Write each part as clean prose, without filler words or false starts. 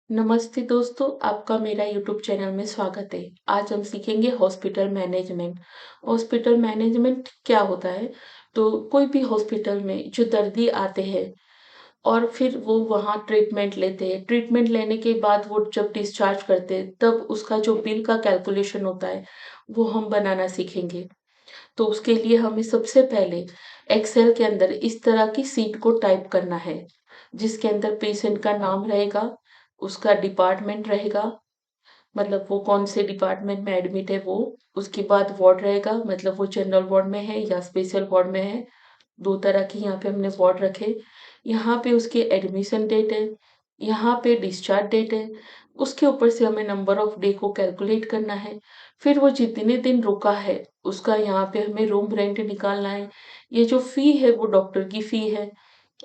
नमस्ते दोस्तों, आपका मेरा यूट्यूब चैनल में स्वागत है। आज हम सीखेंगे हॉस्पिटल मैनेजमेंट। हॉस्पिटल मैनेजमेंट क्या होता है? तो कोई भी हॉस्पिटल में जो दर्दी आते हैं और फिर वो वहाँ ट्रीटमेंट लेते हैं। ट्रीटमेंट लेने के बाद वो जब डिस्चार्ज करते हैं, तब उसका जो बिल का कैलकुलेशन होता है, वो हम बनाना सीखेंगे। तो उसके लिए हमें सबसे पहले एक्सेल के अंदर इस तरह की शीट को टाइप करना है, जिसके अंदर पेशेंट का नाम रहेगा, उसका डिपार्टमेंट रहेगा, मतलब वो कौन से डिपार्टमेंट में एडमिट है वो, उसके बाद वार्ड रहेगा, मतलब वो जनरल वार्ड में है या स्पेशल वार्ड में है। 2 तरह की यहाँ पे हमने वार्ड रखे। यहाँ पे उसकी एडमिशन डेट है, यहाँ पे डिस्चार्ज डेट है, उसके ऊपर से हमें नंबर ऑफ डे को कैलकुलेट करना है। फिर वो जितने दिन रुका है, उसका यहाँ पे हमें रूम रेंट निकालना है। ये जो फ़ी है वो डॉक्टर की फ़ी है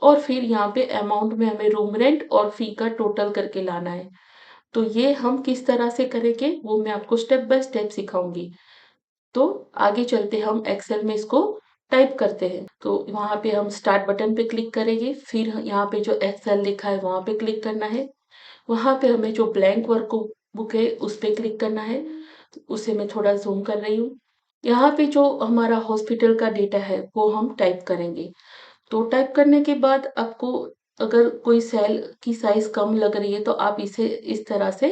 और फिर यहाँ पे अमाउंट में हमें रूम रेंट और फ़ी का टोटल करके लाना है। तो ये हम किस तरह से करेंगे, वो मैं आपको स्टेप बाय स्टेप सिखाऊँगी। तो आगे चलते हम एक्सेल में इसको टाइप करते हैं। तो वहाँ पे हम स्टार्ट बटन पे क्लिक करेंगे, फिर यहाँ पे जो एक्सेल लिखा है वहाँ पे क्लिक करना है। वहाँ पे हमें जो ब्लैंक वर्क बुक है उस पे क्लिक करना है। तो उसे मैं थोड़ा ज़ूम कर रही हूँ। यहाँ पे जो हमारा हॉस्पिटल का डेटा है वो हम टाइप करेंगे। तो टाइप करने के बाद आपको अगर कोई सेल की साइज़ कम लग रही है तो आप इसे इस तरह से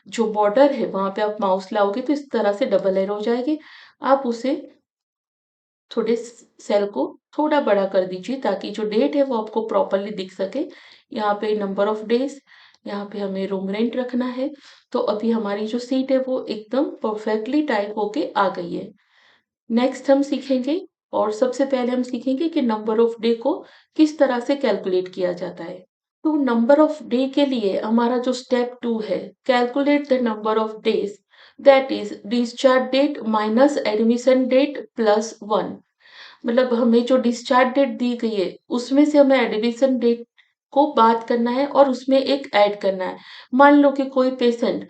जो बॉर्डर है वहाँ पे आप माउस लाओगे तो इस तरह से डबल एरो हो जाएगी। आप उसे थोड़े सेल को थोड़ा बड़ा कर दीजिए ताकि जो डेट है वो आपको प्रॉपर्ली दिख सके। यहाँ पे नंबर ऑफ डेज, यहाँ पे हमें रूम रेंट रखना है। तो अभी हमारी जो सीट है वो एकदम परफेक्टली टाइप होके आ गई है। नेक्स्ट हम सीखेंगे और सबसे पहले हम सीखेंगे कि नंबर ऑफ डे को किस तरह से कैलकुलेट किया जाता है। तो नंबर ऑफ डे के लिए हमारा जो स्टेप 2 है, calculate the number of days that is discharge date minus admission date plus 1। मतलब हमें जो डिस्चार्ज डेट दी गई है उसमें से हमें एडमिशन डेट को बात करना है और उसमें एक ऐड करना है। मान लो कि कोई पेशेंट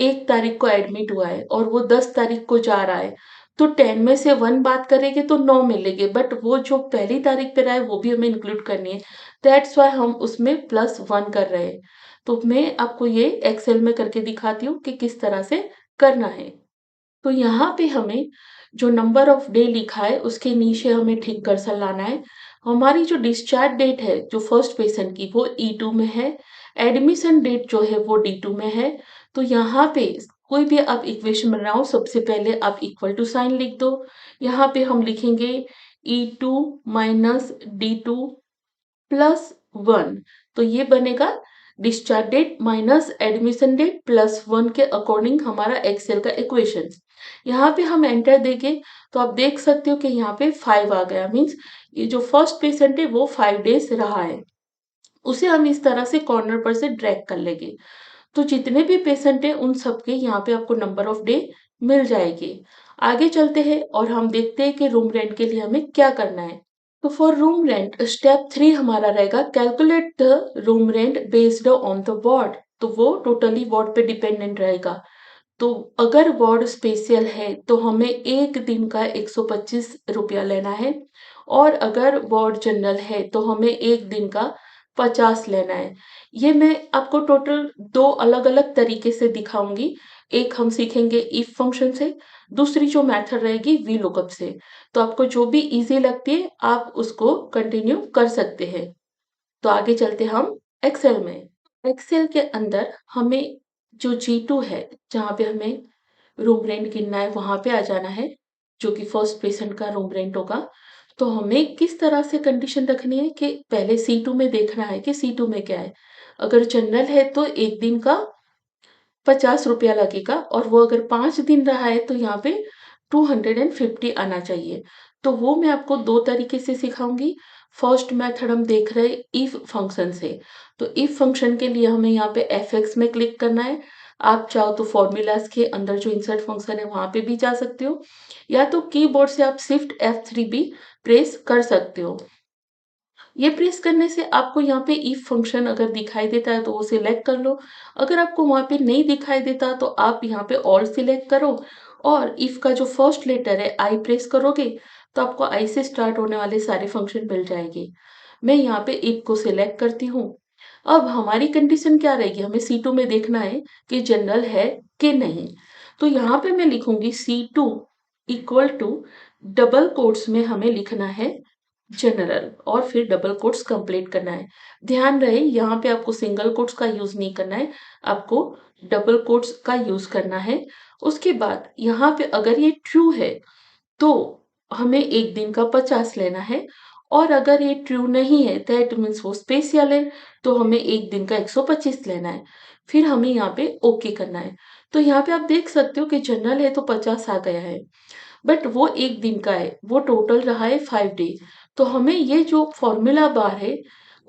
1 तारीख को एडमिट हुआ है और वो 10 तारीख को जा रहा है, तो 10 में से 1 बात करेंगे तो 9 मिलेंगे, बट वो जो पहली तारीख पे रहा है वो भी हमें इंक्लूड करनी है। दैट्स व्हाई हम उसमें +1 कर रहे हैं। तो मैं आपको ये एक्सेल में करके दिखाती हूँ कि किस तरह से करना है। तो यहाँ पे हमें जो नंबर ऑफ डे लिखा है उसके नीचे हमें ठीक कर्सर लाना है। हमारी जो डिस्चार्ज डेट है जो फर्स्ट पेशेंट की वो E2 में है, एडमिशन डेट जो है वो D2 में है। तो यहाँ पे कोई भी आप इक्वेशन बनाओ, सबसे पहले आप इक्वल टू साइन लिख दो। यहाँ पे हम लिखेंगे E2 माइनस D2 प्लस 1। तो ये बनेगा discharge date minus admission date plus 1 के अकॉर्डिंग हमारा एक्सेल का इक्वेशन। यहाँ पे हम एंटर देंगे तो आप देख सकते हो कि यहाँ पे 5 आ गया, मीन्स ये जो फर्स्ट पेशेंट है वो 5 डेज रहा है। उसे हम इस तरह से कॉर्नर पर से ड्रैग कर लेंगे। तो जितने भी पेशेंट हैं उन सबके यहाँ पे आपको नंबर ऑफ डे मिल जाएगी। आगे चलते हैं और हम देखते हैं कि रूम रेंट के लिए हमें क्या करना है। तो फॉर रूम रेंट स्टेप 3 हमारा रहेगा calculate the room rent based on the ward. तो वो टोटली वार्ड पे डिपेंडेंट रहेगा। तो अगर वार्ड स्पेशल है तो हमें एक दिन का 125 रुपया लेना है और अगर वार्ड जनरल है तो हमें एक दिन का 50 लेना है। ये मैं आपको टोटल 2 अलग-अलग तरीके से दिखाऊँगी। एक हम सीखेंगे इफ फंक्शन से, दूसरी जो मेथड रहेगी वी लुकअप से। तो आपको जो भी ईज़ी लगती है आप उसको कंटिन्यू कर सकते हैं। तो आगे चलते हम एक्सेल में। एक्सेल के अंदर हमें जो G2 है, जहाँ पे हमें रूम रेंट गिनना है वहाँ पे आ जाना है, जो कि फर्स्ट पेशेंट का रूम रेंट होगा। तो हमें किस तरह से कंडीशन रखनी है कि पहले C2 में देखना है कि C2 में क्या है। अगर जनरल है तो 1 दिन का 50 रुपया लगेगा और वो अगर 5 दिन रहा है तो यहाँ पे 250 आना चाहिए। तो वो मैं आपको 2 तरीके से सिखाऊँगी। फर्स्ट मेथड हम देख रहे हैं इफ फंक्शन से। तो इफ फंक्शन के लिए हमें यहाँ पे fx में क्लिक करना है। आप चाहो तो फ़ॉर्मूलाज़ के अंदर जो इंसर्ट फंक्शन है वहाँ पे भी जा सकते हो या तो कीबोर्ड से आप शिफ्ट F3 भी प्रेस कर सकते हो। ये प्रेस करने से आपको यहाँ पे इफ फंक्शन अगर दिखाई देता है तो वो सिलेक्ट कर लो। अगर आपको वहाँ पे नहीं दिखाई देता तो आप यहाँ पे ऑल सिलेक्ट करो और इफ का जो फर्स्ट लेटर है आई प्रेस करोगे तो आपको आई से स्टार्ट होने वाले सारे फंक्शन मिल जाएंगे। मैं यहाँ पे इफ को सिलेक्ट करती हूँ। अब हमारी कंडीशन क्या रहेगी, हमें C2 में देखना है कि जनरल है कि नहीं। तो यहाँ पे मैं लिखूंगी C2 equal to double quotes में हमें लिखना है जनरल और फिर डबल कोट्स कंप्लीट करना है। ध्यान रहे यहाँ पे आपको सिंगल कोट्स का यूज नहीं करना है, आपको डबल कोट्स का यूज करना है। उसके बाद यहाँ पे अगर ये ट्रू है तो हमें एक दिन का 50 लेना है, और अगर ये ट्रू नहीं है दैट मीन्स वो स्पेशल है, तो हमें एक दिन का 125 लेना है। फिर हमें यहाँ पे ओके करना है। तो यहाँ पे आप देख सकते हो कि जनरल है तो 50 आ गया है, बट वो एक दिन का है, वो टोटल रहा है 5 डे। तो हमें ये जो फॉर्मूला बार है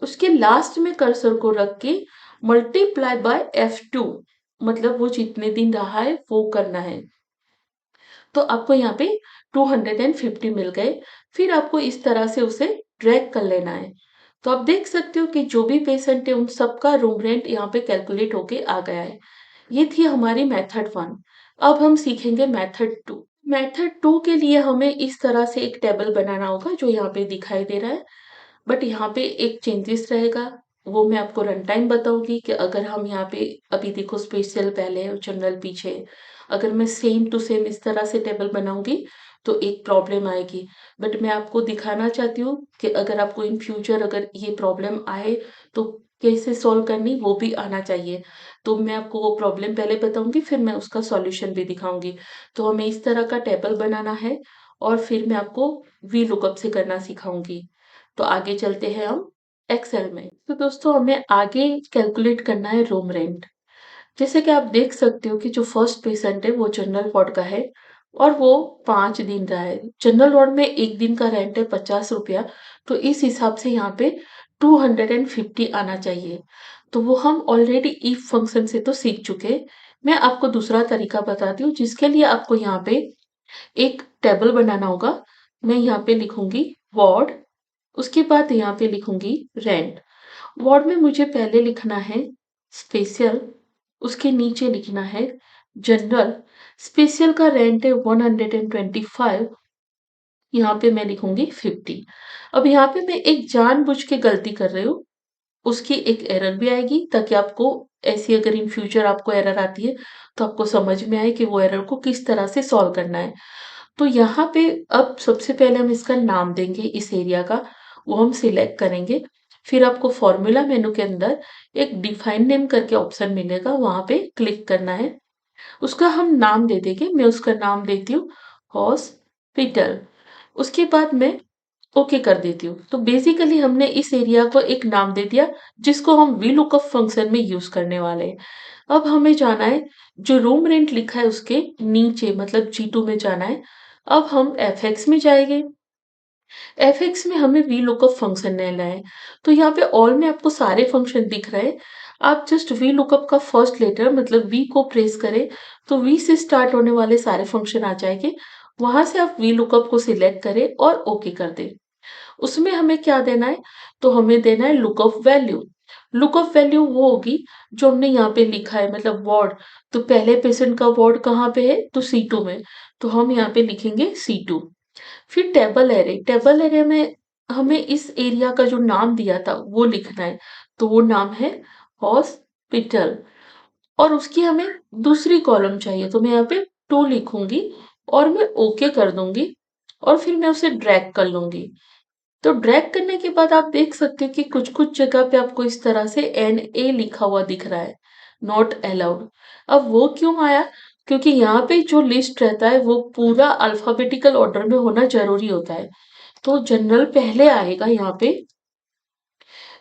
उसके लास्ट में कर्सर को रख के मल्टीप्लाई बाय F2, मतलब वो जितने दिन रहा है वो करना है। तो आपको यहाँ पे 250 मिल गए। फिर आपको इस तरह से उसे ड्रैग कर लेना है। तो आप देख सकते हो कि जो भी पेशेंट है उन सबका रूम रेंट यहाँ पे कैलकुलेट होके आ गया है। ये थी हमारी मेथड 1। अब हम सीखेंगे मेथड 2। मेथड 2 के लिए हमें इस तरह से एक टेबल बनाना होगा जो यहाँ पे दिखाई दे रहा है। बट यहाँ पे एक चेंजेस रहेगा, वो मैं आपको रन टाइम बताऊंगी कि अगर हम यहाँ पे अभी देखो स्पेशल पहले और जनरल पीछे, अगर मैं सेम टू सेम इस तरह से टेबल बनाऊंगी तो एक प्रॉब्लम आएगी। बट मैं आपको दिखाना चाहती हूँ कि अगर आपको इन फ्यूचर अगर ये प्रॉब्लम आए तो कैसे सॉल्व करनी वो भी आना चाहिए। तो मैं आपको वो प्रॉब्लम पहले बताऊंगी, फिर मैं उसका सॉल्यूशन भी दिखाऊंगी। तो हमें इस तरह का टेबल बनाना है और फिर मैं आपको वी लुकअप से करना सिखाऊंगी। तो आगे चलते हैं हम एक्सेल में। तो दोस्तों हमें आगे कैलकुलेट करना है रूम रेंट। जैसे कि आप देख सकते हो कि जो फर्स्ट पेशेंट है वो जनरल वार्ड का है और वो 5 दिन रहा है। जनरल वार्ड में एक दिन का रेंट है 50 रुपया, तो इस हिसाब से यहाँ पे 250 आना चाहिए। तो वो हम ऑलरेडी इफ फंक्शन से तो सीख चुके। मैं आपको दूसरा तरीका बताती हूँ जिसके लिए आपको यहाँ पे एक टेबल बनाना होगा। मैं यहाँ पे लिखूंगी वार्ड, उसके बाद यहाँ पे लिखूंगी रेंट। वार्ड में मुझे पहले लिखना है स्पेशल, उसके नीचे लिखना है जनरल। स्पेशल का रेंट है 125, यहाँ पे मैं लिखूंगी 50। अब यहाँ पे मैं एक जानबूझ के गलती कर रही हूँ, उसकी एक एरर भी आएगी ताकि आपको ऐसी अगर इन फ्यूचर आपको एरर आती है तो आपको समझ में आए कि वो एरर को किस तरह से सॉल्व करना है। तो यहाँ पे अब सबसे पहले हम इसका नाम देंगे इस एरिया का, वो हम सिलेक्ट करेंगे। फिर आपको फॉर्मूला मेनू के अंदर एक डिफाइन नेम करके ऑप्शन मिलेगा, वहां पे क्लिक करना है। उसका हम नाम दे देंगे, मैं उसका नाम देती हूँ हॉस्पिटल। उसके बाद मैं ओके कर देती हूँ। तो बेसिकली हमने इस एरिया को एक नाम दे दिया जिसको हम वी लुकअप फंक्शन में यूज करने वाले हैं। अब हमें जाना है जो रूम रेंट लिखा है उसके नीचे, मतलब G2 में जाना है। अब हम FX में जाएंगे। FX में हमें वी लुकअप फंक्शन लेना है। तो यहाँ पे ऑल में आपको सारे फंक्शन दिख रहे हैं। आप जस्ट वी लुकअप का फर्स्ट लेटर मतलब वी को प्रेस करें तो वी से स्टार्ट होने वाले सारे फंक्शन आ जाएंगे। वहां से आप वी लुकअप को सिलेक्ट करें और ओके कर दें। उसमें हमें क्या देना है, तो हमें देना है लुकअप वैल्यू। लुकअप वैल्यू वो होगी जो हमने यहाँ पे लिखा है, मतलब वार्ड। तो पहले पेशेंट का वार्ड कहाँ पे है, तो C2 में। तो हम यहाँ पे लिखेंगे C2। फिर टेबल एरे, टेबल एरे में हमें इस एरिया का जो नाम दिया था वो लिखना है। तो वो नाम है हॉस्पिटल, और उसकी हमें दूसरी कॉलम चाहिए। तो मैं यहाँ पे 2 लिखूंगी और मैं ओके कर दूंगी और फिर मैं उसे ड्रैग कर लूंगी। तो ड्रैग करने के बाद आप देख सकते हैं कि कुछ कुछ जगह पे आपको इस तरह से NA लिखा हुआ दिख रहा है, नॉट अलाउड। अब वो क्यों आया, क्योंकि यहाँ पे जो लिस्ट रहता है वो पूरा अल्फाबेटिकल ऑर्डर में होना जरूरी होता है। तो जनरल पहले आएगा, यहाँ पे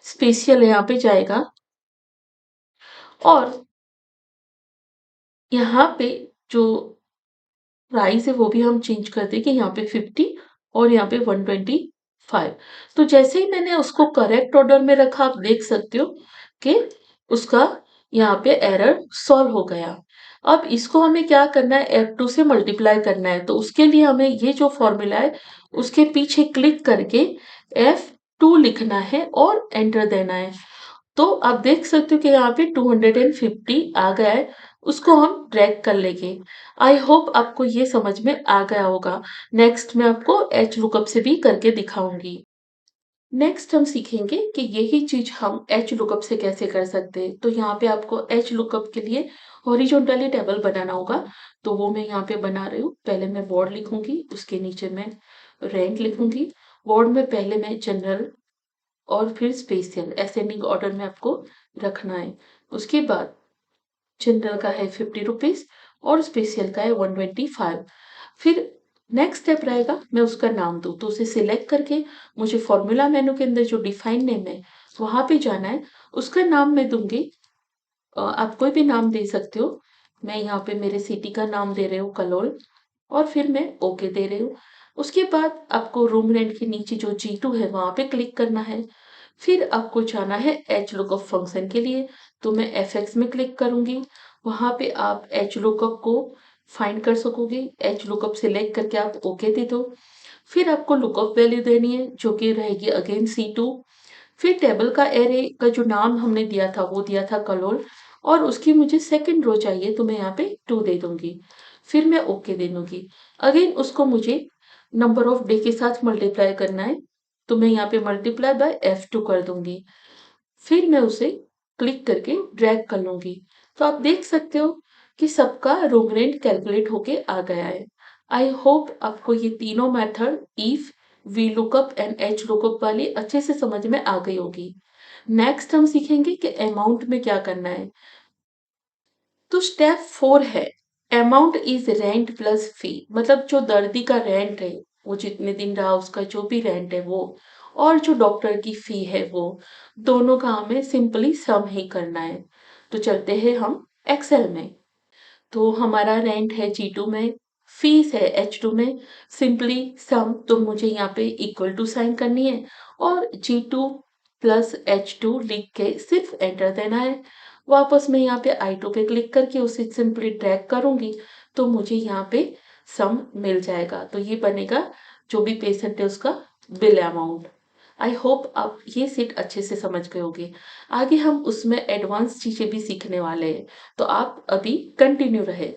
स्पेशल यहाँ पे जाएगा, और यहाँ पे जो प्राइस है वो भी हम चेंज कर देंगे, यहाँ पे 50 और यहाँ पे 125। तो जैसे ही मैंने उसको करेक्ट ऑर्डर में रखा आप देख सकते हो कि उसका यहाँ पे एरर सॉल्व हो गया। अब इसको हमें क्या करना है, F2 से मल्टीप्लाई करना है। तो उसके लिए हमें ये जो फॉर्मूला है उसके पीछे क्लिक करके F2 लिखना है और एंटर देना है। तो आप देख सकते हो कि यहाँ पे 250 आ गया है, उसको हम ड्रैग कर लेंगे। आई होप आपको ये समझ में आ गया होगा। नेक्स्ट मैं आपको H लुकअप से भी करके दिखाऊंगी। नेक्स्ट हम सीखेंगे कि यही चीज हम एच लुकअप से कैसे कर सकते हैं। तो यहाँ पे आपको एच लुकअप के लिए हॉरिजॉन्टली टेबल बनाना होगा। तो वो मैं यहाँ पे बना रही हूँ। पहले मैं वर्ड लिखूंगी, उसके नीचे मैं रैंक लिखूंगी। वर्ड में पहले मैं जनरल और फिर स्पेशल असेंडिंग ऑर्डर में आपको रखना है। उसके बाद जनरल का है 50 रुपीज और स्पेशल का है 125। फिर नेक्स्ट स्टेप रहेगा मैं उसका नाम दूँ। तो उसे सिलेक्ट करके मुझे फॉर्मूला मेनू के अंदर जो डिफाइन नेम है वहां पे जाना है। उसका नाम मैं दूंगी, आप कोई भी नाम दे सकते हो। मैं यहाँ पे मेरे सिटी का नाम दे रही हूँ कलोल, और फिर मैं ओके दे रही हूँ। उसके बाद आपको रूम रेंट के नीचे जो G2 है वहां पे क्लिक करना है। फिर आपको जाना है एच लुकअप फंक्शन के लिए। तो मैं fx में क्लिक करूंगी। वहां पे आप एच लुकअप को फाइंड कर सकोगे। एच लुकअप सिलेक्ट करके आप ओके दे दो। फिर आपको लुकअप वैल्यू देनी है जो कि रहेगी अगेन C2। फिर टेबल का एरे का जो नाम हमने दिया था वो दिया था कलोल, और उसकी मुझे सेकंड रो चाहिए तो मैं यहाँ पे 2 दे दूंगी। फिर मैं ओके दे दूंगी। अगेन उसको मुझे नंबर ऑफ डे के साथ मल्टीप्लाई करना है। तो मैं यहाँ पे मल्टीप्लाई बाय F2 कर दूंगी। फिर मैं उसे क्लिक करके ड्रैग कर लूंगी। तो आप देख सकते हो कि सबका रूम रेंट कैलकुलेट होके आ गया है। आई होप आपको ये तीनों method if, V lookup and H lookup वाली अच्छे से समझ में आ गई होगी। नेक्स्ट हम सीखेंगे कि अमाउंट में क्या करना है। तो स्टेप 4 है amount is rent plus fee. मतलब जो दर्दी का रेंट है, वो जितने दिन रहा उसका जो भी रेंट है वो, और जो डॉक्टर की फी है वो, दोनों का हमें सिंपली सम ही करना है। तो चलते हैं हम एक्सेल में। तो हमारा रेंट है G2 में, फीस है H2 में। सिंपली सम तो मुझे यहाँ पे इक्वल टू साइन करनी है और G2 प्लस H2 लिख के सिर्फ एंटर देना है। वापस मैं यहाँ पे I2 पे क्लिक करके उसे सिंपली ड्रैग करूंगी तो मुझे यहाँ पे सम मिल जाएगा। तो ये बनेगा जो भी पेशेंट है उसका बिल अमाउंट। आई होप आप ये सीट अच्छे से समझ गए होंगे। आगे हम उसमें एडवांस चीजें भी सीखने वाले हैं, तो आप अभी कंटिन्यू रहे।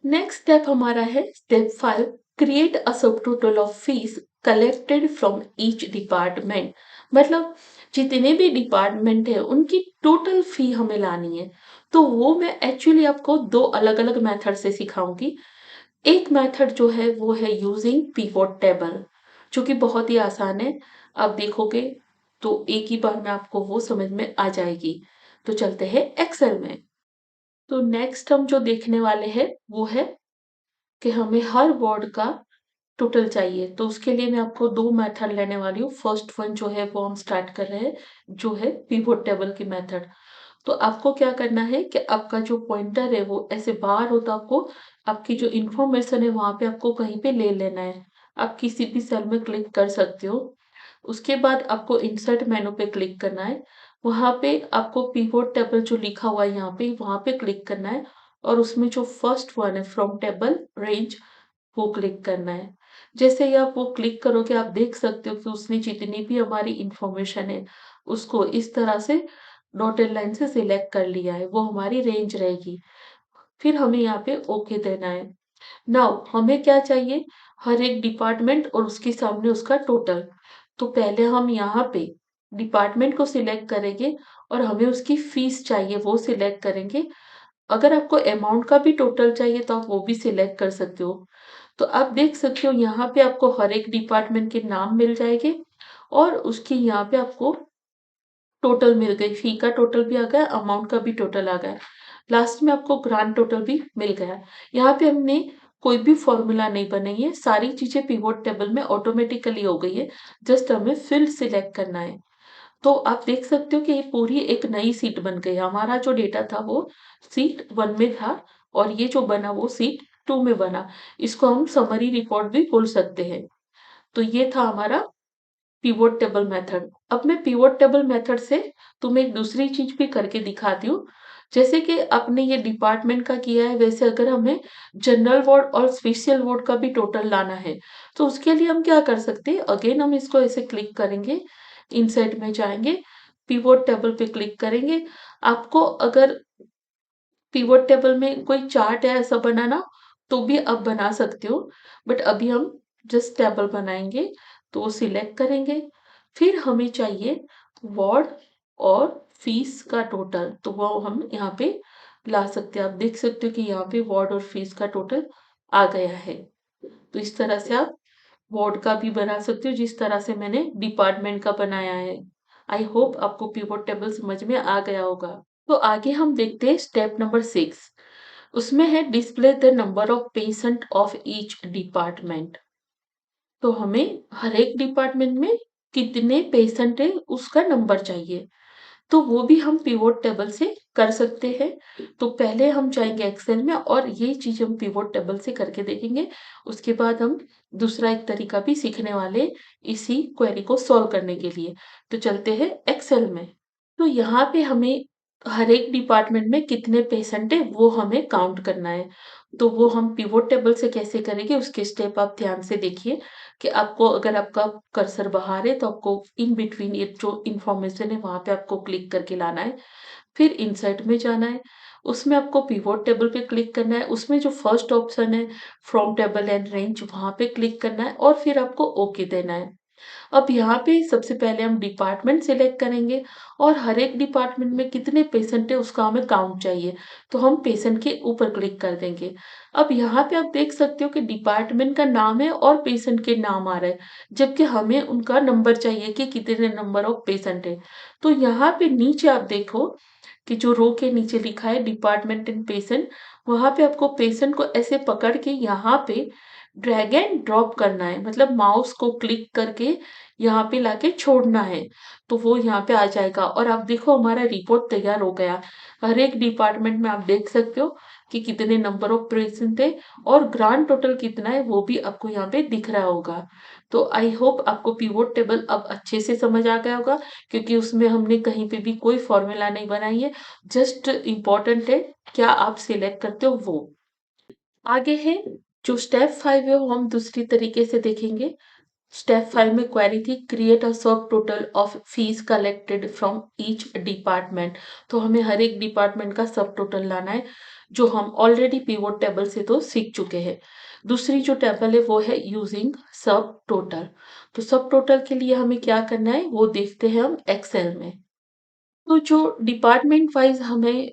नेक्स्ट स्टेप हमारा है स्टेप 5, क्रिएट अ सब total of fees collected from each department. मतलब जितने भी डिपार्टमेंट है उनकी टोटल फी हमें लानी है। तो वो मैं एक्चुअली आपको दो अलग अलग मेथड से सिखाऊंगी। एक मेथड जो है वो है यूजिंग पिवोट टेबल, जो कि बहुत ही आसान है। आप देखोगे तो एक ही बार में आपको वो समझ में आ जाएगी। तो चलते हैं एक्सेल में। तो नेक्स्ट हम जो देखने वाले हैं वो है कि हमें हर वर्ड का टोटल चाहिए। तो उसके लिए मैं आपको दो मेथड लेने वाली हूँ। फर्स्ट वन जो है वो हम स्टार्ट कर रहे हैं, जो है पिवोट टेबल की मेथड। तो आपको क्या करना है कि आपका जो पॉइंटर है वो ऐसे बाहर हो, तो आपको आपकी जो इंफॉर्मेशन है वहां पे आपको कहीं पे ले लेना है। आप किसी भी सेल में क्लिक कर सकते हो। उसके बाद आपको इंसर्ट मेनू पे क्लिक करना है। वहां पे आपको पिवोट टेबल जो लिखा हुआ है यहाँ पे वहां पे क्लिक करना है, और उसमें जो फर्स्ट वन है फ्रॉम टेबल रेंज वो क्लिक करना है। जैसे ही आप वो क्लिक करोगे आप देख सकते हो कि उसने जितनी भी हमारी इंफॉर्मेशन है उसको इस तरह से डॉटेड लाइन से सिलेक्ट कर लिया है, वो हमारी रेंज रहेगी। फिर हमें यहाँ पे ओके देना है। नाउ हमें क्या चाहिए, हर एक डिपार्टमेंट और उसके सामने उसका टोटल। तो पहले हम यहाँ पे डिपार्टमेंट को सिलेक्ट करेंगे और हमें उसकी फीस चाहिए वो सिलेक्ट करेंगे। अगर आपको अमाउंट का भी टोटल चाहिए तो आप वो भी सिलेक्ट कर सकते हो। तो आप देख सकते हो यहाँ पे आपको हर एक डिपार्टमेंट के नाम मिल जाएंगे, और उसकी यहाँ पे आपको टोटल मिल गई। फी का टोटल भी आ गया, अमाउंट का भी टोटल आ गया। लास्ट में आपको ग्रांड टोटल भी मिल गया। यहाँ पे हमने कोई भी फॉर्मूला नहीं बनाई है, सारी चीजें पिवोट टेबल में ऑटोमेटिकली हो गई है। जस्ट हमें फील्ड सिलेक्ट करना है। तो आप देख सकते हो कि ये पूरी एक नई सीट बन गई। हमारा जो डेटा था वो सीट 1 में था, और ये जो बना वो सीट 2 में बना। इसको हम समरी रिपोर्ट भी बोल सकते हैं। तो ये था हमारा पिवोट टेबल मेथड। अब मैं पिवोट टेबल मेथड से तुम्हें एक दूसरी चीज भी करके दिखाती हूँ। जैसे कि आपने ये डिपार्टमेंट का किया है, वैसे अगर हमें जनरल वार्ड और स्पेशल वार्ड का भी टोटल लाना है तो उसके लिए हम क्या कर सकते हैं। अगेन हम इसको ऐसे क्लिक करेंगे, इंसर्ट में जाएंगे, पिवोट टेबल पे क्लिक करेंगे। आपको अगर पिवोट टेबल में कोई चार्ट है ऐसा बनाना तो भी आप बना सकते हो, बट अभी हम जस्ट टेबल बनाएंगे। तो वो सिलेक्ट करेंगे, फिर हमें चाहिए वार्ड और फीस का टोटल, तो वो हम यहाँ पे ला सकते हैं। आप देख सकते हो कि यहाँ पे वार्ड और फीस का टोटल आ गया है। तो इस तरह से आप वार्ड का भी बना सकते हो जिस तरह से मैंने डिपार्टमेंट का बनाया है। आई होप आपको पिवोट टेबल समझ में आ गया होगा। तो आगे हम देखते हैं स्टेप नंबर 6। उसमें है display the number of patient of each department. तो हमें हर एक डिपार्टमेंट में कितने पेशेंट है उसका नंबर चाहिए। तो वो भी हम पिवोट टेबल से कर सकते हैं। तो पहले हम जाएंगे एक्सेल में और ये चीज हम पिवोट टेबल से करके देखेंगे। उसके बाद हम दूसरा एक तरीका भी सीखने वाले इसी क्वेरी को सॉल्व करने के लिए। तो चलते हैं एक्सेल में। तो यहाँ पे हमें हर एक डिपार्टमेंट में कितने पेशेंट है वो हमें काउंट करना है। तो वो हम पिवोट टेबल से कैसे करेंगे उसके स्टेप आप ध्यान से देखिए कि आपको अगर आपका कर्सर बाहर है तो आपको इन बिटवीन ये जो इंफॉर्मेशन है वहां पे आपको क्लिक करके लाना है। फिर इंसर्ट में जाना है, उसमें आपको पिवोट टेबल पे क्लिक करना है, उसमें जो फर्स्ट ऑप्शन है फ्रॉम टेबल एंड रेंज वहां पे क्लिक करना है और फिर आपको ओके देना है। अब यहाँ पे सबसे पहले हम डिपार्टमेंट सिलेक्ट करेंगे और हर एक डिपार्टमेंट में कितने पेशेंट है उसका हमें काउंट चाहिए। तो हम पेशेंट के ऊपर क्लिक कर देंगे। अब यहाँ पे आप देख सकते हो कि डिपार्टमेंट का नाम है और पेशेंट के नाम आ रहा है, जबकि हमें उनका नंबर चाहिए कि कितने नंबर ऑफ पेशेंट है। तो यहाँ पे नीचे आप देखो कि जो रो के नीचे लिखा है डिपार्टमेंट एंड पेशेंट, वहां पे आपको पेशेंट को ऐसे पकड़ के यहाँ पे ड्रैग एंड ड्रॉप करना है, मतलब माउस को क्लिक करके यहाँ पे लाके छोड़ना है। तो वो यहाँ पे आ जाएगा और आप देखो हमारा रिपोर्ट तैयार हो गया। हर एक डिपार्टमेंट में आप देख सकते हो कि कितने नंबर ऑफ पेशेंट थे और ग्रांड टोटल कितना है वो भी आपको यहाँ पे दिख रहा होगा। तो आई होप आपको पिवोट टेबल अब अच्छे से समझ आ गया होगा, क्योंकि उसमें हमने कहीं पे भी कोई फॉर्मूला नहीं बनाई है। जस्ट इम्पोर्टेंट है क्या आप सिलेक्ट करते हो वो। आगे है जो स्टेप 5 है वो हम दूसरी तरीके से देखेंगे। स्टेप 5 में क्वेरी थी क्रिएट अ सब total of fees collected from each department. तो हमें हर एक डिपार्टमेंट का सब टोटल लाना है, जो हम ऑलरेडी पिवोट टेबल से तो सीख चुके हैं। दूसरी जो टेबल है वो है यूजिंग सब टोटल। तो सब टोटल के लिए हमें क्या करना है वो देखते हैं हम एक्सेल में। तो जो डिपार्टमेंट वाइज हमें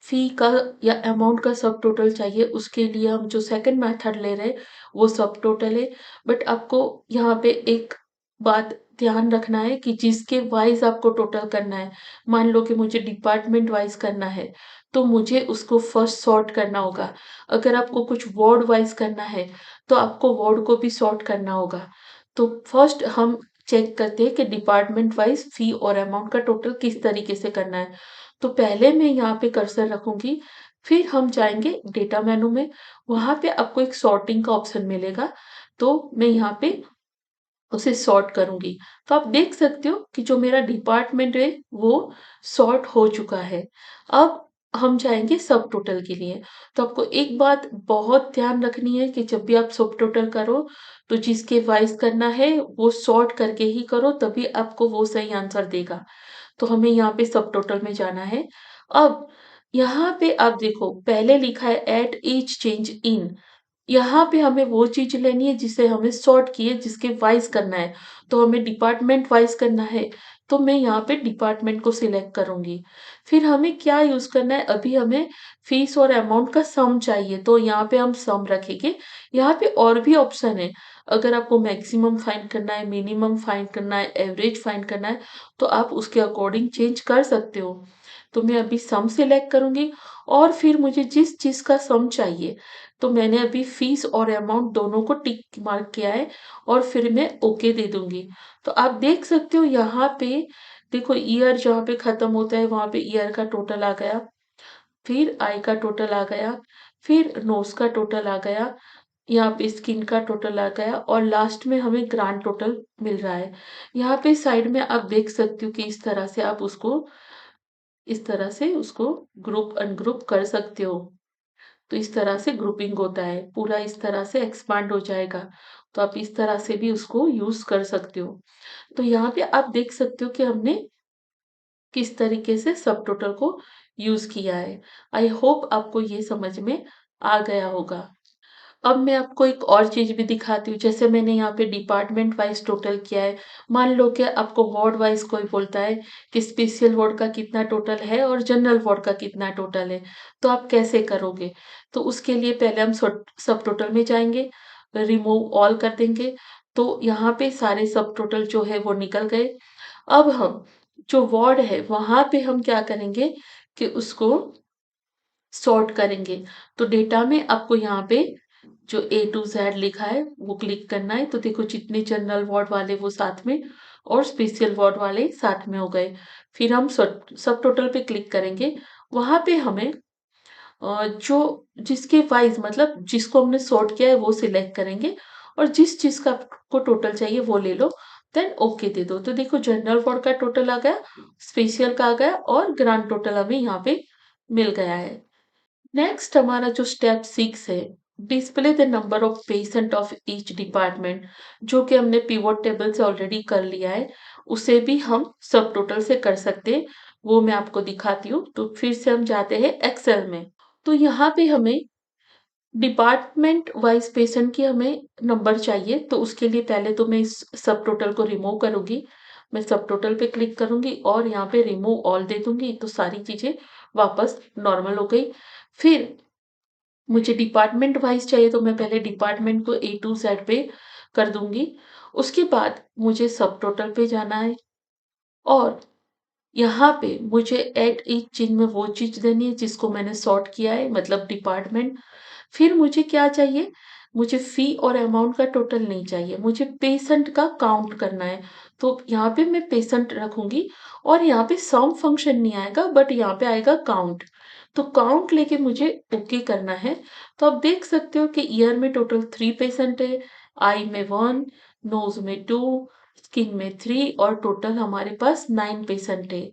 फी का या अमाउंट का सब टोटल चाहिए उसके लिए हम जो सेकंड मेथड ले रहे हैं वो सब टोटल है। बट आपको यहाँ पे एक बात ध्यान रखना है कि जिसके वाइज आपको टोटल करना है। मान लो कि मुझे डिपार्टमेंट वाइज करना है तो मुझे उसको फर्स्ट सॉर्ट करना होगा। अगर आपको कुछ वार्ड वाइज करना है तो आपको वार्ड को भी सॉर्ट करना होगा। तो फर्स्ट हम चेक करते हैं कि डिपार्टमेंट वाइज फी और अमाउंट का टोटल किस तरीके से करना है। तो पहले मैं यहाँ पे कर्सर रखूंगी, फिर हम जाएंगे डेटा मेनू में, वहां पे आपको एक सॉर्टिंग का ऑप्शन मिलेगा। तो मैं यहाँ पे उसे सॉर्ट करूंगी। तो आप देख सकते हो कि जो मेरा डिपार्टमेंट है वो सॉर्ट हो चुका है। अब हम जाएंगे सब टोटल के लिए। तो आपको एक बात बहुत ध्यान रखनी है कि जब भी आप सब टोटल करो तो जिसके वाइज करना है वो सॉर्ट करके ही करो, तभी आपको वो सही आंसर देगा। तो हमें यहाँ पे सब टोटल में जाना है। अब यहाँ पे आप देखो पहले लिखा है एट ईच चेंज इन। यहाँ पे हमें वो चीज लेनी है जिसे हमें सॉर्ट किए जिसके वाइज करना है। तो हमें डिपार्टमेंट वाइज करना है, तो मैं यहाँ पे डिपार्टमेंट को सिलेक्ट करूंगी। फिर हमें क्या यूज करना है, अभी हमें फीस और अमाउंट का सम चाहिए तो यहाँ पे हम सम रखेंगे। यहाँ पे और भी ऑप्शन है, अगर आपको मैक्सिमम फाइंड करना है, मिनिमम फाइंड करना है, एवरेज फाइंड करना है, तो आप उसके अकॉर्डिंग चेंज कर सकते हो। तो मैं अभी सम सिलेक्ट करूंगी और फिर मुझे जिस चीज का सम चाहिए, तो मैंने अभी फीस और अमाउंट दोनों को टिक मार्क किया है और फिर मैं ओके दे दूंगी। तो आप देख सकते हो यहाँ पे देखो ईयर जहाँ पे खत्म होता है वहां पे ईयर का टोटल आ गया, फिर आई का टोटल आ गया, फिर नोज का टोटल आ गया, यहाँ पे स्किन का टोटल आ गया और लास्ट में हमें ग्रांड टोटल मिल रहा है। यहाँ पे साइड में आप देख सकते हो कि इस तरह से उसको ग्रुप अनग्रुप कर सकते हो। तो इस तरह से ग्रुपिंग होता है, पूरा इस तरह से एक्सपांड हो जाएगा। तो आप इस तरह से भी उसको यूज कर सकते हो। तो यहाँ पे आप देख सकते हो कि हमने किस तरीके से सब टोटल को यूज किया है। आई होप आपको ये समझ में आ गया होगा। अब मैं आपको एक और चीज़ भी दिखाती हूँ, जैसे मैंने यहाँ पे डिपार्टमेंट वाइज़ टोटल किया है। मान लो कि आपको वार्ड वाइज़ कोई बोलता है कि स्पेशल वार्ड का कितना टोटल है और जनरल वार्ड का कितना टोटल है, तो आप कैसे करोगे? तो उसके लिए पहले हम सब टोटल में जाएँगे, रिमूव ऑल कर देंगे, तो यहाँ पे सारे सब टोटल जो है वो निकल गए। अब हम जो वार्ड है, वहाँ पे हम क्या करेंगे कि उसको सॉर्ट करेंगे। तो डेटा में आपको यहाँ पे जो ए टू ज़ेड लिखा है वो क्लिक करना है। तो देखो जितने जनरल वार्ड वाले वो साथ में और स्पेशल वार्ड वाले साथ में हो गए। फिर हम सब टोटल पे क्लिक करेंगे। वहाँ पे हमें जो जिसके वाइज़ मतलब जिसको हमने सॉर्ट किया है वो सिलेक्ट करेंगे और जिस चीज़ का आपको टोटल चाहिए वो ले लो, देन ओके दे दो। तो देखो जनरल वार्ड का टोटल आ गया, स्पेशल का आ गया और ग्रांड टोटल हमें यहाँ पे मिल गया है। नेक्स्ट हमारा जो स्टेप 6 है, display the number of patient of each department, जो कि हमने पिवट टेबल से ऑलरेडी कर लिया है, उसे भी हम सब टोटल से कर सकते हैं। वो मैं आपको दिखाती हूँ। तो फिर से हम जाते हैं एक्सेल में। तो यहाँ पे हमें डिपार्टमेंट वाइज पेशेंट की हमें नंबर चाहिए, तो उसके लिए पहले तो मैं इस सब टोटल को रिमूव करूँगी। मैं सब टोटल पे क्लिक करूँगी और यहाँ पे रिमूव ऑल दे दूँगी, तो सारी चीज़ें वापस नॉर्मल हो गई। फिर मुझे डिपार्टमेंट वाइज़ चाहिए, तो मैं पहले डिपार्टमेंट को ए टू ज़ेड पे कर दूँगी। उसके बाद मुझे सब टोटल पे जाना है और यहाँ पे मुझे एट ईच चीज़ में वो चीज़ देनी है जिसको मैंने सॉर्ट किया है, मतलब डिपार्टमेंट। फिर मुझे क्या चाहिए? मुझे फ़ी और अमाउंट का टोटल नहीं चाहिए, मुझे पेशेंट का काउंट करना है। तो यहाँ पे मैं पेशेंट रखूँगी और यहाँ पे सम फंक्शन नहीं आएगा, बट यहाँ पे आएगा काउंट। तो काउंट लेके मुझे ओके करना है। तो आप देख सकते हो कि ईयर में टोटल 3 पेशेंट है, आई में 1, नोज़ में 2, स्किन में 3 और टोटल हमारे पास 9 पेशेंट है।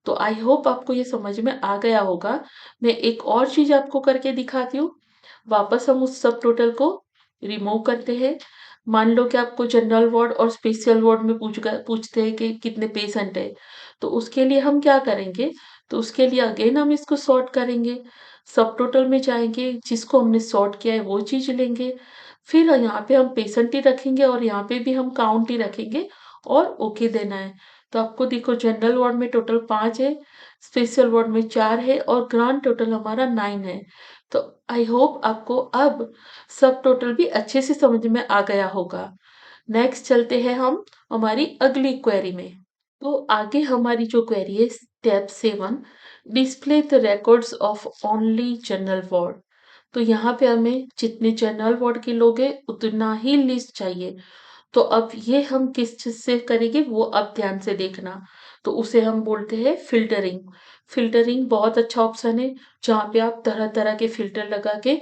तो आई होप आपको ये समझ में आ गया होगा। मैं एक और चीज़ आपको करके दिखाती हूँ। वापस हम उस सब टोटल को रिमूव करते हैं। मान लो कि आपको जनरल वार्ड और स्पेशल वार्ड में पूछते हैं कि कितने पेशेंट है, तो उसके लिए हम क्या करेंगे? तो उसके लिए अगेन हम इसको सॉर्ट करेंगे। सब टोटल में जाएँगे, जिसको हमने सॉर्ट किया है वो चीज़ लेंगे। फिर यहाँ पे हम पेशेंट ही रखेंगे और यहाँ पे भी हम काउंट ही रखेंगे और ओके देना है। तो आपको देखो जनरल वार्ड में टोटल 5 है, स्पेशल वार्ड में 4 है और ग्रांड टोटल हमारा 9 है। तो आई होप आपको अब सब टोटल भी अच्छे से समझ में आ गया होगा। नेक्स्ट चलते हैं हम हमारी अगली क्वेरी में। तो आगे हमारी जो क्वेरी है step 7, display the records of only general ward. तो यहाँ पे हमें जितने जनरल वार्ड के लोग हैं उतना ही लिस्ट चाहिए। तो अब ये हम किस चीज़ से करेंगे वो अब ध्यान से देखना। तो उसे हम बोलते हैं फ़िल्टरिंग। फ़िल्टरिंग बहुत अच्छा ऑप्शन है, जहाँ पे आप तरह-तरह के फ़िल्टर लगा के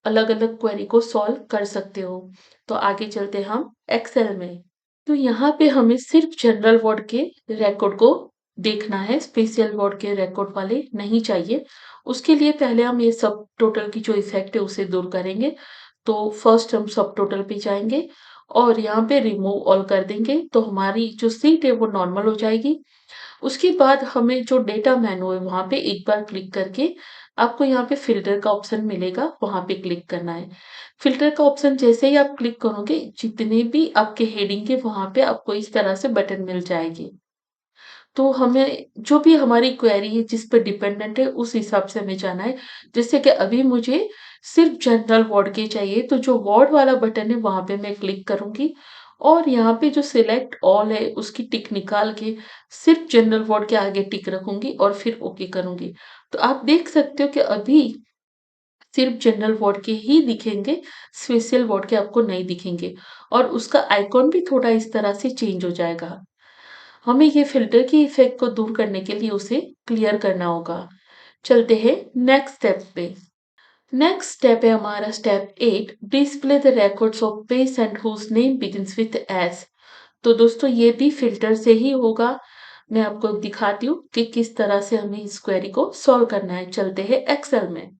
अलग-अलग क्वेरी को सॉल्व कर सकते हो। तो आगे चलते हैं हम एक्सेल में। तो यहाँ पे हमें सिर्फ जनरल वार्ड के रिकॉर्ड को देखना है, स्पेशल वार्ड के रिकॉर्ड वाले नहीं चाहिए। उसके लिए पहले हम ये सब टोटल की जो इफ़ेक्ट है उसे दूर करेंगे। तो फर्स्ट हम सब टोटल पे जाएँगे और यहाँ पे रिमूव ऑल कर देंगे, तो हमारी जो सीट है वो नॉर्मल हो जाएगी। उसके बाद हमें जो डेटा मेनू है वहाँ पे एक बार क्लिक करके आपको यहाँ पे फ़िल्टर का ऑप्शन मिलेगा, वहाँ पे क्लिक करना है। फ़िल्टर का ऑप्शन जैसे ही आप क्लिक करोगे, जितने भी आपके हेडिंग के वहाँ पे आपको इस तरह से बटन मिल जाएगी। तो हमें जो भी हमारी क्वेरी है जिस पे डिपेंडेंट है उस हिसाब से हमें जाना है। जैसे कि अभी मुझे सिर्फ़ जनरल वार्ड के चाहिए, तो जो वार्ड वाला बटन है वहाँ पे मैं क्लिक करूँगी और यहाँ पे जो सिलेक्ट ऑल है उसकी टिक निकाल के सिर्फ़ जनरल वार्ड के आगे टिक रखूँगी और फिर ओके करूँगी। तो आप देख सकते हो कि अभी सिर्फ़ जनरल वार्ड के ही दिखेंगे, स्पेशल वार्ड के आपको नहीं दिखेंगे और उसका आइकॉन भी थोड़ा इस तरह से चेंज हो जाएगा। हमें ये फ़िल्टर की इफ़ेक्ट को दूर करने के लिए उसे क्लियर करना होगा। चलते हैं नेक्स्ट स्टेप पे। नेक्स्ट स्टेप है हमारा step 8, display the records of patient who's name begins with S. तो दोस्तों ये भी फ़िल्टर से ही होगा। मैं आपको दिखाती हूँ कि किस तरह से हमें इस क्वेरी को सॉल्व करना है। चलते हैं एक्सेल में।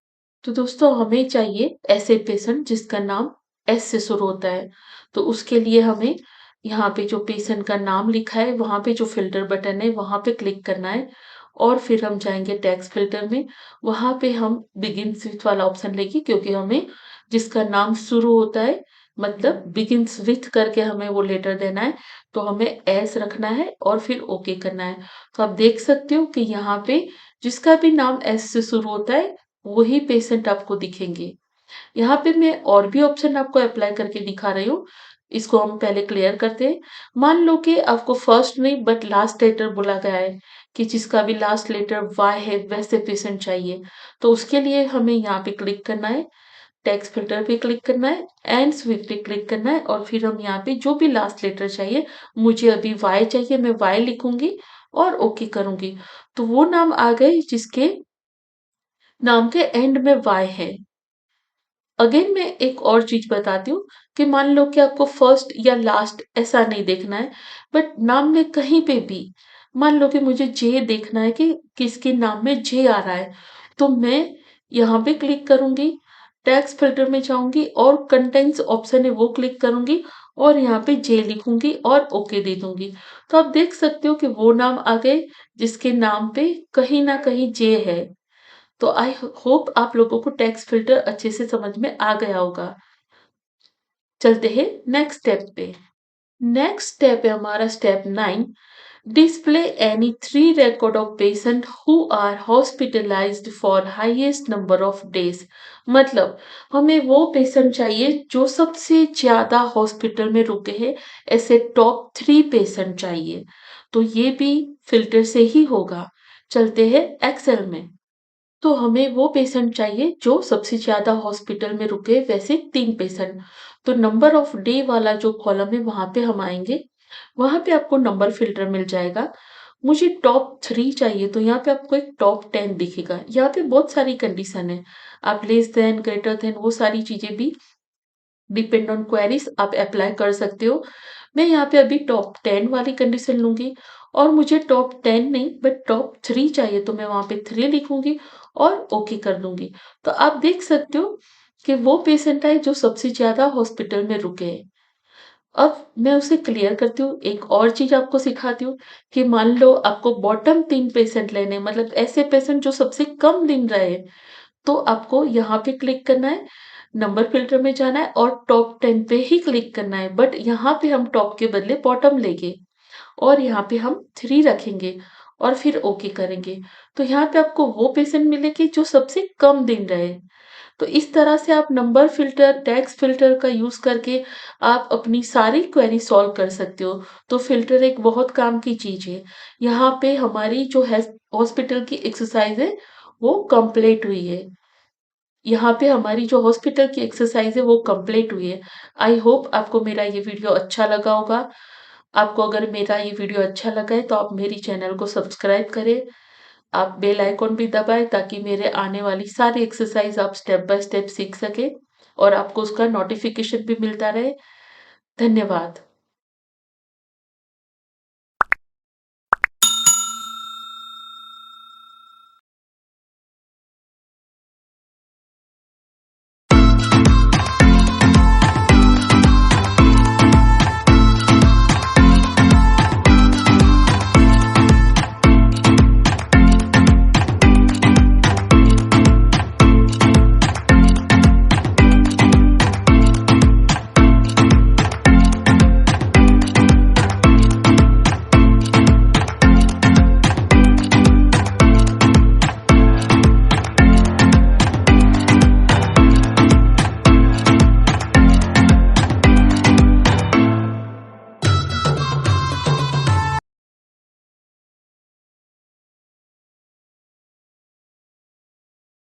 तो दोस्तों हमें चाहिए ऐसे पेशेंट जिसका नाम एस से शुरू होता है। तो उसके लिए हमें यहाँ पे जो पेशेंट का नाम लिखा है वहाँ पे जो फ़िल्टर बटन है वहाँ पे क्लिक करना है और फिर हम जाएँगे टेक्स्ट फ़िल्टर में। वहाँ पे हम बिगिन विथ वाला ऑप्शन लेंगे क्योंकि हमें जिसका नाम शुरू होता है, मतलब बिगिन्स विथ करके हमें वो लेटर देना है, तो हमें एस रखना है और फिर ओके करना है। तो आप देख सकते हो कि यहाँ पे जिसका भी नाम एस से शुरू होता है, वही पेशेंट आपको दिखेंगे। यहाँ पे मैं और भी ऑप्शन आपको अप्लाई करके दिखा रही हूँ। इसको हम पहले क्लियर करते हैं। मान लो कि आपको फर्स्ट नहीं बट लास्ट लेटर बोला गया है कि जिसका भी लास्ट लेटर वाई है वैसे पेशेंट चाहिए। तो उसके लिए हमें यहाँ पे क्लिक करना है, टेक्स्ट फिल्टर पे क्लिक करना है, एंड स्विफ्ट पे क्लिक करना है और फिर हम यहाँ पे जो भी लास्ट लेटर चाहिए, मुझे अभी वाई चाहिए, मैं वाई लिखूंगी और ओके करूंगी। तो वो नाम आ गए जिसके नाम के एंड में वाई है। अगेन मैं एक और चीज बताती हूँ कि मान लो कि आपको फर्स्ट या लास्ट ऐसा नहीं देखना है, बट नाम में कहीं पे भी मान लो कि मुझे जे देखना है कि किसके नाम में जे आ रहा है, तो मैं यहाँ पे क्लिक करूंगी, टेक्स्ट फिल्टर में जाऊंगी और कंटेंट्स ऑप्शन है वो क्लिक करूंगी और यहाँ पे जे लिखूंगी और ओके दे दूंगी। तो आप देख सकते हो कि वो नाम आ गए जिसके नाम पे कहीं ना कहीं जे है। तो आई होप आप लोगों को टेक्स्ट फिल्टर अच्छे से समझ में आ गया होगा। चलते हैं नेक्स्ट स्टेप पे। नेक्स्ट स्टेप है हमारा step 9। Display any 3 record of patient who are hospitalized for highest number of days। मतलब हमें वो पेशेंट चाहिए जो सबसे ज्यादा हॉस्पिटल में रुके हैं, ऐसे टॉप 3 पेशेंट चाहिए। तो ये भी फिल्टर से ही होगा। चलते हैं एक्सेल में। तो हमें वो पेशेंट चाहिए जो सबसे ज़्यादा हॉस्पिटल में रुके, वैसे 3 पेशेंट। तो नंबर ऑफ डे वाला जो कॉलम है वहाँ पे हम आएँगे, वहाँ पे आपको नंबर फ़िल्टर मिल जाएगा। मुझे टॉप 3 चाहिए तो यहाँ पे आपको एक टॉप 10 दिखेगा। यहाँ पे बहुत सारी कंडीशन है, आप लेस देन, ग्रेटर देन वो सारी चीज़ें भी डिपेंड ऑन क्वेरीज आप अप्लाई कर सकते हो। मैं यहाँ पे अभी टॉप 10 वाली कंडीशन लूँगी और मुझे टॉप 10 नहीं बट टॉप 3 चाहिए, तो मैं वहाँ पे 3 लिखूँगी और ओके कर दूँगी। तो आप देख सकते हो कि वो पेशेंट है जो सबसे ज़्यादा हॉस्पिटल में रुके हैं। अब मैं उसे क्लियर करती हूँ। एक और चीज़ आपको सिखाती हूँ कि मान लो आपको बॉटम 3 पेशेंट लेने हैं, मतलब ऐसे पेशेंट जो सबसे कम दिन रहे, तो आपको यहाँ पे क्लिक करना है, नंबर फ़िल्टर में जाना है और टॉप 10 पे ही क्लिक करना है, बट यहाँ पे हम टॉप के बदले बॉटम लेंगे और यहाँ पे हम 3 रखेंगे और फिर ओके करेंगे। तो यहाँ पे आपको वो पेशेंट मिलेंगे जो सबसे कम दिन रहे। तो इस तरह से आप नंबर फ़िल्टर, टेक्स्ट फ़िल्टर का यूज़ करके आप अपनी सारी क्वेरी सॉल्व कर सकते हो। तो फ़िल्टर एक बहुत काम की चीज़ है। यहाँ पे हमारी जो है हॉस्पिटल की एक्सरसाइज़ है, वो कंप्लीट हुई है। यहाँ पे हमारी जो हॉस्पिटल की एक्सरसाइज है वो कंप्लीट हुई है। आई होप आपको मेरा ये वीडियो अच्छा लगा होगा। आपको अगर मेरा ये वीडियो अच्छा लगा है तो आप मेरी चैनल को सब्सक्राइब करें। आप बेल आइकॉन भी दबाएं ताकि मेरे आने वाली सारी एक्सरसाइज आप स्टेप बाय स्टेप सीख सकें और आपको उसका नोटिफिकेशन भी मिलता रहे। धन्यवाद।